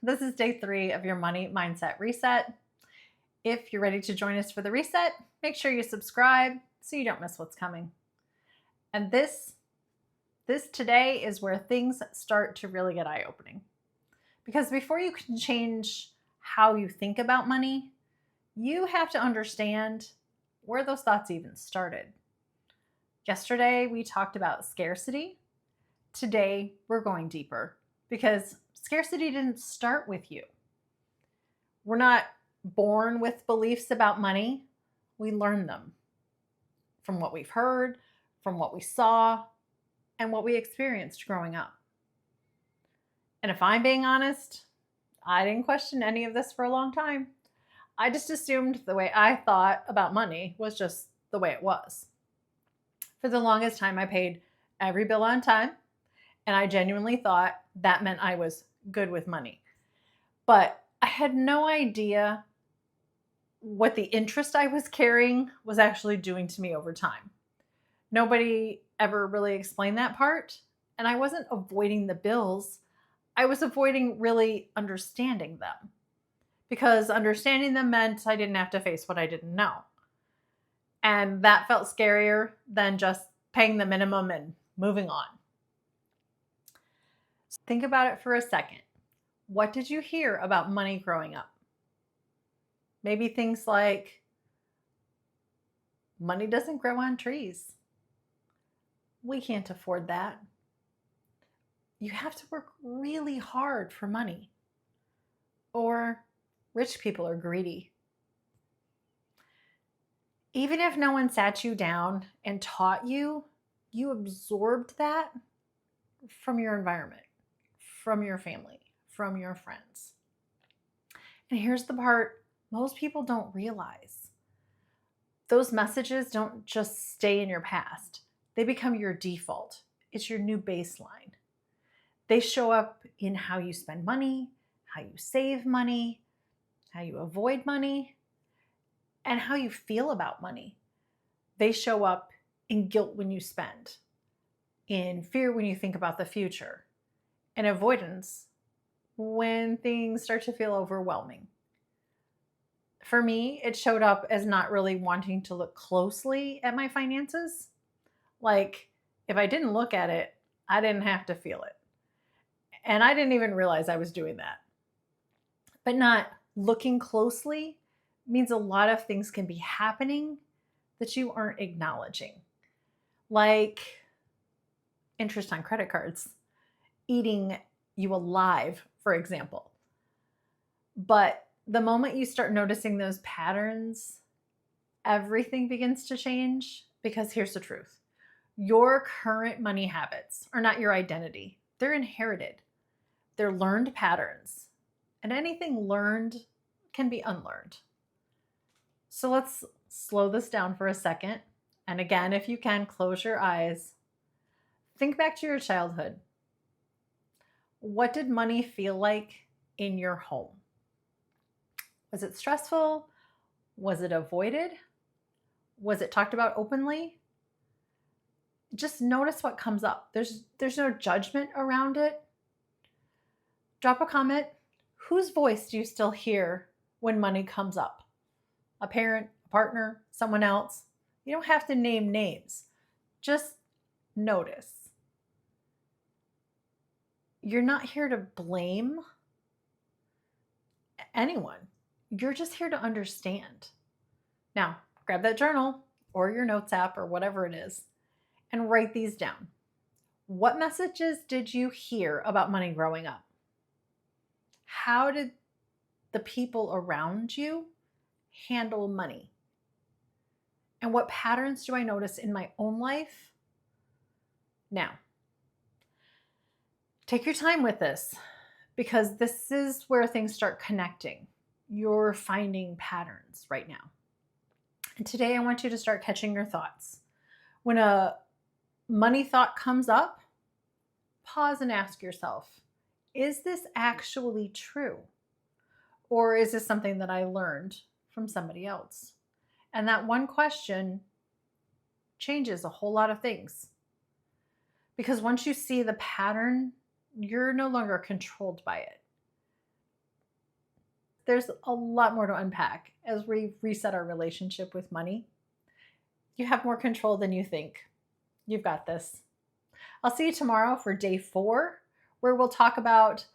This is day 3 of your money mindset reset. If you're ready to join us for the reset, make sure you subscribe so you don't miss what's coming. And this today is where things start to really get eye-opening. Because before you can change how you think about money, you have to understand where those thoughts even started. Yesterday, we talked about scarcity. Today, we're going deeper because scarcity didn't start with you. We're not born with beliefs about money. We learn them from what we've heard, from what we saw, and what we experienced growing up. And if I'm being honest, I didn't question any of this for a long time. I just assumed the way I thought about money was just the way it was. For the longest time, I paid every bill on time, and I genuinely thought that meant I was good with money. But I had no idea what the interest I was carrying was actually doing to me over time. Nobody ever really explained that part, and I wasn't avoiding the bills. I was avoiding really understanding them because understanding them meant I didn't have to face what I didn't know. And that felt scarier than just paying the minimum and moving on. So think about it for a second. What did you hear about money growing up? Maybe things like, money doesn't grow on trees. We can't afford that. You have to work really hard for money. Or rich people are greedy. Even if no one sat you down and taught you, you absorbed that from your environment, from your family, from your friends. And here's the part most people don't realize. Those messages don't just stay in your past. They become your default. It's your new baseline. They show up in how you spend money, how you save money, how you avoid money, and how you feel about money. They show up in guilt when you spend, in fear when you think about the future, and avoidance when things start to feel overwhelming. For me, it showed up as not really wanting to look closely at my finances. Like, if I didn't look at it, I didn't have to feel it. And I didn't even realize I was doing that. But not looking closely means a lot of things can be happening that you aren't acknowledging. Like interest on credit cards, eating you alive, for example. But the moment you start noticing those patterns, everything begins to change because here's the truth. Your current money habits are not your identity. They're inherited. They're learned patterns. And anything learned can be unlearned. So let's slow this down for a second. And again, if you can, close your eyes. Think back to your childhood. What did money feel like in your home? Was it stressful? Was it avoided? Was it talked about openly? Just notice what comes up. There's no judgment around it. Drop a comment. Whose voice do you still hear when money comes up? A parent, a partner, someone else? You don't have to name names. Just notice. You're not here to blame anyone. You're just here to understand. Now, grab that journal or your notes app or whatever it is and write these down. What messages did you hear about money growing up? How did the people around you handle money? And what patterns do I notice in my own life? Now, take your time with this because this is where things start connecting. You're finding patterns right now. And today I want you to start catching your thoughts. When a money thought comes up, pause and ask yourself, is this actually true? Or is this something that I learned from somebody else? And that one question changes a whole lot of things. Because once you see the pattern, you're no longer controlled by it. there's a lot more to unpack as we reset our relationship with money. You have more control than you think. You've got this. I'll see you tomorrow for day 4, where we'll talk about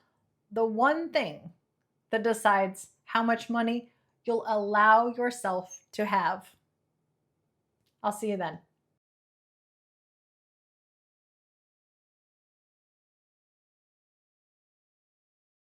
the one thing that decides how much money you'll allow yourself to have. I'll see you then.